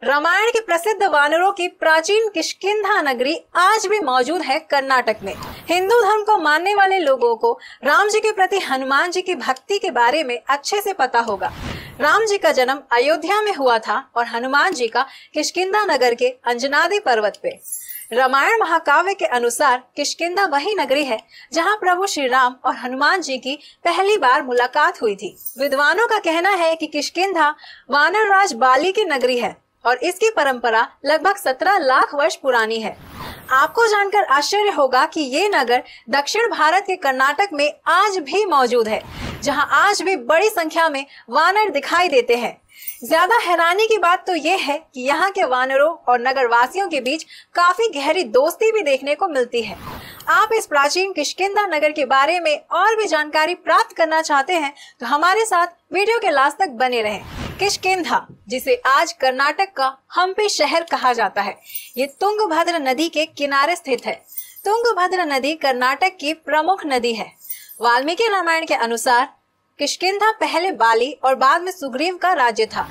रामायण के प्रसिद्ध वानरों की प्राचीन किष्किंधा नगरी आज भी मौजूद है कर्नाटक में। हिंदू धर्म को मानने वाले लोगों को राम जी के प्रति हनुमान जी की भक्ति के बारे में अच्छे से पता होगा। राम जी का जन्म अयोध्या में हुआ था और हनुमान जी का किष्किंधा नगर के अंजनादि पर्वत पे। रामायण महाकाव्य के अनुसार किष्किंधा वही नगरी है जहां प्रभु श्री राम और हनुमान जी की पहली बार मुलाकात हुई थी। विद्वानों का कहना है कि किष्किंधा वानर राज बाली की नगरी है और इसकी परंपरा लगभग 17 लाख वर्ष पुरानी है। आपको जानकर आश्चर्य होगा कि ये नगर दक्षिण भारत के कर्नाटक में आज भी मौजूद है, जहां आज भी बड़ी संख्या में वानर दिखाई देते हैं। ज्यादा हैरानी की बात तो ये है कि यहाँ के वानरों और नगर वासियों के बीच काफी गहरी दोस्ती भी देखने को मिलती है। आप इस प्राचीन किष्किंधा नगर के बारे में और भी जानकारी प्राप्त करना चाहते हैं तो हमारे साथ वीडियो के लास्ट तक बने रहें। किष्किंधा, जिसे आज कर्नाटक का हम्पी शहर कहा जाता है, ये तुंगभद्र नदी के किनारे स्थित है। तुंगभद्र नदी कर्नाटक की प्रमुख नदी है। वाल्मीकि रामायण के अनुसार किष्किंधा पहले बाली और बाद में सुग्रीव का राज्य था।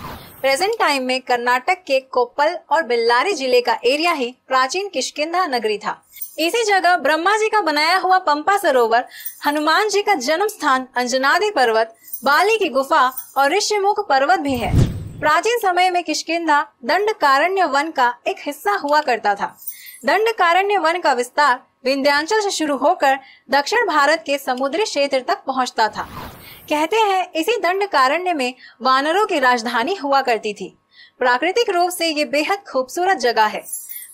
प्रेजेंट टाइम में कर्नाटक के कोप्पल और बेल्लारी जिले का एरिया ही प्राचीन किष्किंधा नगरी था। इसी जगह ब्रह्मा जी का बनाया हुआ पंपा सरोवर, हनुमान जी का जन्म स्थान अंजनादि पर्वत, बाली की गुफा और ऋषिमुख पर्वत भी है। प्राचीन समय में किष्किंधा दंडकारण्य वन का एक हिस्सा हुआ करता था। दंडकारण्य वन का विस्तार विंध्याचल से शुरू होकर दक्षिण भारत के समुद्री क्षेत्र तक पहुंचता था। कहते हैं इसी दंडकारण्य में वानरों की राजधानी हुआ करती थी। प्राकृतिक रूप से ये बेहद खूबसूरत जगह है।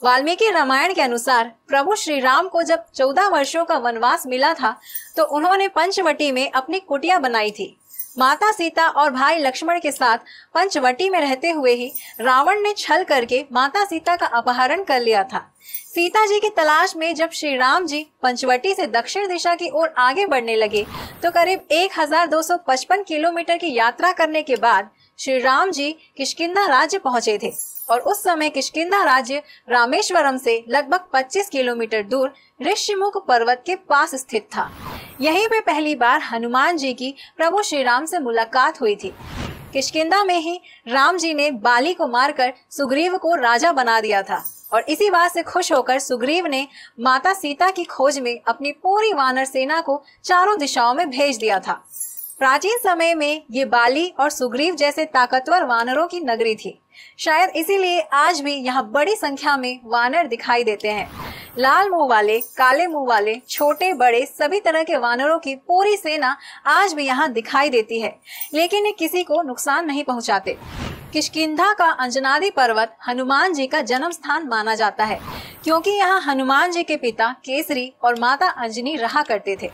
वाल्मीकि रामायण के अनुसार प्रभु श्री राम को जब 14 वर्षों का वनवास मिला था तो उन्होंने पंचवटी में अपनी कुटिया बनाई थी। माता सीता और भाई लक्ष्मण के साथ पंचवटी में रहते हुए ही रावण ने छल करके माता सीता का अपहरण कर लिया था। सीता जी की तलाश में जब श्री राम जी पंचवटी से दक्षिण दिशा की ओर आगे बढ़ने लगे तो करीब 1255 किलोमीटर की यात्रा करने के बाद श्री राम जी किष्किंधा राज्य पहुंचे थे और उस समय किष्किंधा राज्य रामेश्वरम से लगभग 25 किलोमीटर दूर ऋषिमुख पर्वत के पास स्थित था। यहीं पे पहली बार हनुमान जी की प्रभु श्री राम से मुलाकात हुई थी। किष्किंधा में ही राम जी ने बाली को मारकर सुग्रीव को राजा बना दिया था और इसी बात से खुश होकर सुग्रीव ने माता सीता की खोज में अपनी पूरी वानर सेना को चारों दिशाओं में भेज दिया था। प्राचीन समय में ये बाली और सुग्रीव जैसे ताकतवर वानरों की नगरी थी। शायद इसीलिए आज भी यहाँ बड़ी संख्या में वानर दिखाई देते हैं। लाल मुंह वाले, काले मुंह वाले, छोटे बड़े सभी तरह के वानरों की पूरी सेना आज भी यहाँ दिखाई देती है, लेकिन ये किसी को नुकसान नहीं पहुँचाते। किष्किंधा का अंजनादि पर्वत हनुमान जी का जन्म स्थान माना जाता है, क्योंकि यहाँ हनुमान जी के पिता केसरी और माता अंजनी रहा करते थे।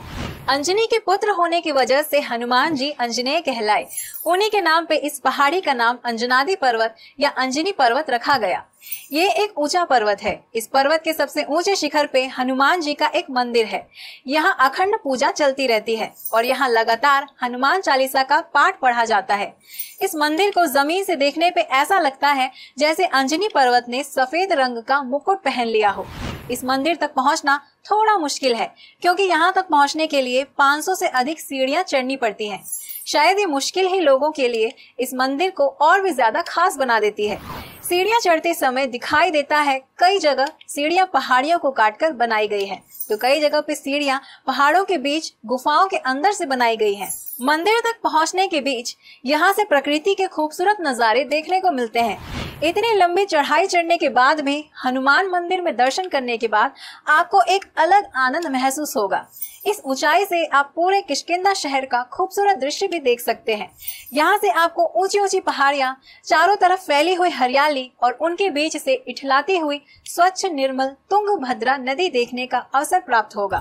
अंजनी के पुत्र होने की वजह से हनुमान जी अंजनेय कहलाए। उन्हीं के नाम पे इस पहाड़ी का नाम अंजनादि पर्वत या अंजनी पर्वत रखा गया। ये एक ऊंचा पर्वत है। इस पर्वत के सबसे ऊंचे शिखर पे हनुमान जी का एक मंदिर है। यहाँ अखंड पूजा चलती रहती है और यहाँ लगातार हनुमान चालीसा का पाठ पढ़ा जाता है। इस मंदिर को जमीन से देखने पे ऐसा लगता है जैसे अंजनी पर्वत ने सफेद रंग का मुकुट पहन लिया हो। इस मंदिर तक पहुंचना थोड़ा मुश्किल है, क्योंकि यहाँ तक पहुंचने के लिए 500 से अधिक सीढ़ियां चढ़नी पड़ती हैं। शायद ये मुश्किल ही लोगों के लिए इस मंदिर को और भी ज्यादा खास बना देती है। सीढ़ियां चढ़ते समय दिखाई देता है कई जगह सीढ़ियां पहाड़ियों को काटकर बनाई गई है, तो कई जगह पे सीढ़ियां पहाड़ों के बीच गुफाओं के अंदर से बनाई गई हैं। मंदिर तक पहुंचने के बीच यहाँ से प्रकृति के खूबसूरत नजारे देखने को मिलते हैं। इतनी लंबी चढ़ाई चढ़ने के बाद भी हनुमान मंदिर में दर्शन करने के बाद आपको एक अलग आनंद महसूस होगा। इस ऊंचाई से आप पूरे किष्किंधा शहर का खूबसूरत दृश्य भी देख सकते हैं। यहाँ से आपको ऊंची ऊंची पहाड़ियां, चारों तरफ फैली हुई हरियाली और उनके बीच से इठलाती हुई स्वच्छ निर्मल तुंगभद्रा नदी देखने का अवसर प्राप्त होगा।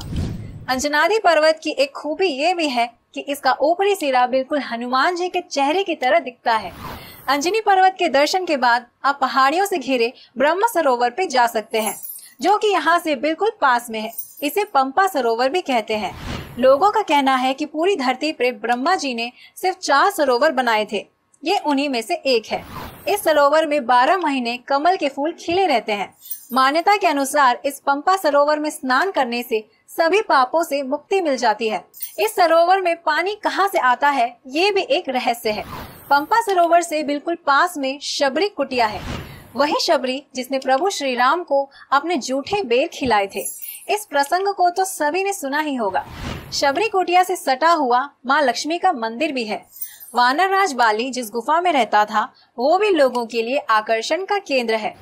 अंजनादि पर्वत की एक खूबी ये भी है कि इसका ऊपरी सिरा बिल्कुल हनुमान जी के चेहरे की तरह दिखता है। अंजनी पर्वत के दर्शन के बाद आप पहाड़ियों से घिरे ब्रह्म सरोवर पे जा सकते हैं, जो कि यहाँ से बिल्कुल पास में है। इसे पंपा सरोवर भी कहते हैं। लोगों का कहना है कि पूरी धरती पर ब्रह्मा जी ने सिर्फ 4 सरोवर बनाए थे। ये उन्हीं में से एक है। इस सरोवर में 12 महीने कमल के फूल खिले रहते हैं। मान्यता के अनुसार इस पंपा सरोवर में स्नान करने से सभी पापों से मुक्ति मिल जाती है। इस सरोवर में पानी कहाँ से आता है, ये भी एक रहस्य है। पंपा सरोवर से बिल्कुल पास में शबरी कुटिया है। वही शबरी जिसने प्रभु श्री राम को अपने जूठे बेर खिलाए थे। इस प्रसंग को तो सभी ने सुना ही होगा। शबरी कुटिया से सटा हुआ माँ लक्ष्मी का मंदिर भी है। वानर राज बाली जिस गुफा में रहता था वो भी लोगों के लिए आकर्षण का केंद्र है।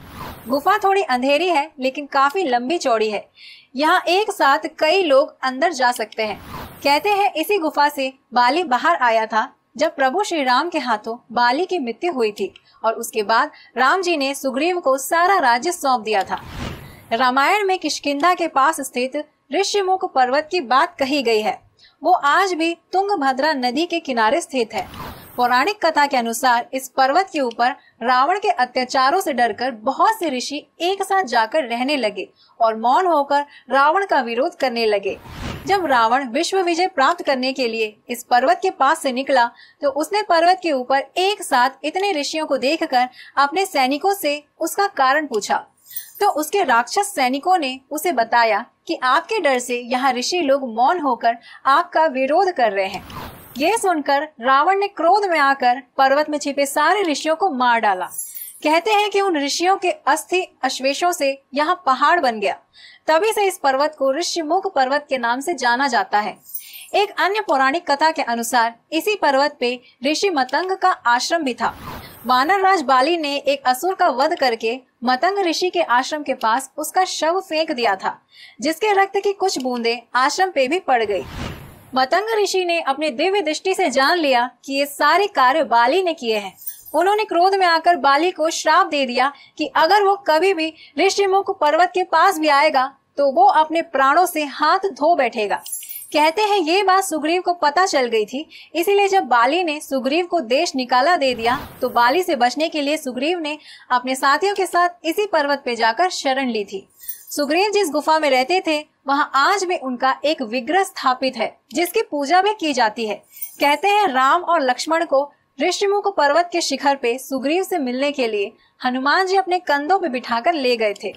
गुफा थोड़ी अंधेरी है लेकिन काफी लंबी चौड़ी है। यहाँ एक साथ कई लोग अंदर जा सकते हैं। कहते हैं इसी गुफा से बाली बाहर आया था जब प्रभु श्री राम के हाथों बाली की मृत्यु हुई थी और उसके बाद राम जी ने सुग्रीव को सारा राज्य सौंप दिया था। रामायण में किष्किंधा के पास स्थित ऋषिमुख पर्वत की बात कही गई है। वो आज भी तुंगभद्रा नदी के किनारे स्थित है। पौराणिक कथा के अनुसार इस पर्वत के ऊपर रावण के अत्याचारों से डरकर बहुत से ऋषि एक साथ जाकर रहने लगे और मौन होकर रावण का विरोध करने लगे। जब रावण विश्व विजय प्राप्त करने के लिए इस पर्वत के पास से निकला तो उसने पर्वत के ऊपर एक साथ इतने ऋषियों को देखकर अपने सैनिकों से उसका कारण पूछा। तो उसके राक्षस सैनिकों ने उसे बताया कि आपके डर से यहाँ ऋषि लोग मौन होकर आपका विरोध कर रहे हैं। ये सुनकर रावण ने क्रोध में आकर पर्वत में छिपे सारे ऋषियों को मार डाला। कहते हैं कि उन ऋषियों के अस्थि अवशेषों से यहाँ पहाड़ बन गया। तभी से इस पर्वत को ऋषिमुख पर्वत के नाम से जाना जाता है। एक अन्य पौराणिक कथा के अनुसार इसी पर्वत पे ऋषि मतंग का आश्रम भी था। वानर राज बाली ने एक असुर का वध करके मतंग ऋषि के आश्रम के पास उसका शव फेंक दिया था, जिसके रक्त की कुछ बूंदें आश्रम पे भी पड़ गई। मतंग ऋषि ने अपनी दिव्य दृष्टि से जान लिया कि ये सारे कार्य बाली ने किए हैं। उन्होंने क्रोध में आकर बाली को श्राप दे दिया कि अगर वो कभी भी ऋषिमुख पर्वत के पास भी आएगा तो वो अपने प्राणों से हाथ धो बैठेगा। कहते हैं ये बात सुग्रीव को पता चल गई थी, इसीलिए जब बाली ने सुग्रीव को देश निकाला दे दिया तो बाली से बचने के लिए सुग्रीव ने अपने साथियों के साथ इसी पर्वत पे जाकर शरण ली थी। सुग्रीव जिस गुफा में रहते थे वहां आज भी उनका एक विग्रह स्थापित है जिसकी पूजा भी की जाती है। कहते हैं राम और लक्ष्मण को ऋषिमुख पर्वत के शिखर पे सुग्रीव से मिलने के लिए हनुमान जी अपने कंधों पे बिठाकर ले गए थे।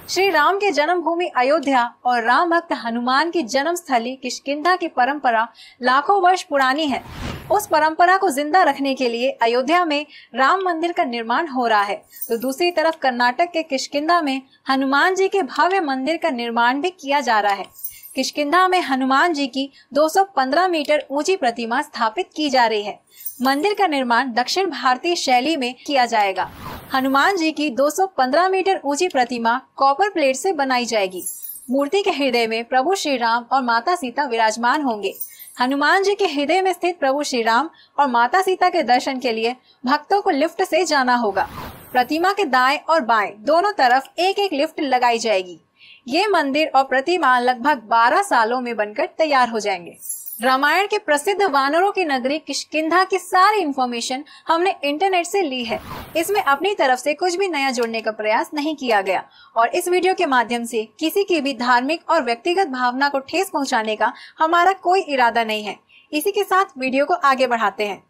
श्री राम के जन्मभूमि अयोध्या और राम भक्त हनुमान की जन्म स्थली किष्किंधा की परंपरा लाखों वर्ष पुरानी है। उस परंपरा को जिंदा रखने के लिए अयोध्या में राम मंदिर का निर्माण हो रहा है, तो दूसरी तरफ कर्नाटक के किष्किंधा में हनुमान जी के भव्य मंदिर का निर्माण भी किया जा रहा है। किष्किंधा में हनुमान जी की 215 मीटर ऊंची प्रतिमा स्थापित की जा रही है। मंदिर का निर्माण दक्षिण भारतीय शैली में किया जाएगा। हनुमान जी की 215 मीटर ऊंची प्रतिमा कॉपर प्लेट से बनाई जाएगी। मूर्ति के हृदय में प्रभु श्री राम और माता सीता विराजमान होंगे। हनुमान जी के हृदय में स्थित प्रभु श्री राम और माता सीता के दर्शन के लिए भक्तों को लिफ्ट से जाना होगा। प्रतिमा के दाएं और बाएं दोनों तरफ एक एक लिफ्ट लगाई जाएगी। ये मंदिर और प्रतिमा लगभग 12 सालों में बनकर तैयार हो जाएंगे। रामायण के प्रसिद्ध वानरों की नगरी किष्किंधा की सारी इंफॉर्मेशन हमने इंटरनेट से ली है। इसमें अपनी तरफ से कुछ भी नया जोड़ने का प्रयास नहीं किया गया और इस वीडियो के माध्यम से किसी की भी धार्मिक और व्यक्तिगत भावना को ठेस पहुंचाने का हमारा कोई इरादा नहीं है। इसी के साथ वीडियो को आगे बढ़ाते हैं।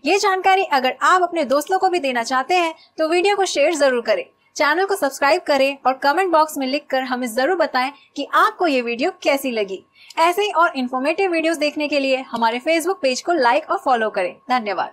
ये जानकारी अगर आप अपने दोस्तों को भी देना चाहते हैं तो वीडियो को शेयर जरूर करें, चैनल को सब्सक्राइब करें और कमेंट बॉक्स में लिखकर हमें जरूर बताएं कि आपको ये वीडियो कैसी लगी। ऐसे ही और इन्फॉर्मेटिव वीडियोस देखने के लिए हमारे फेसबुक पेज को लाइक और फॉलो करें। धन्यवाद।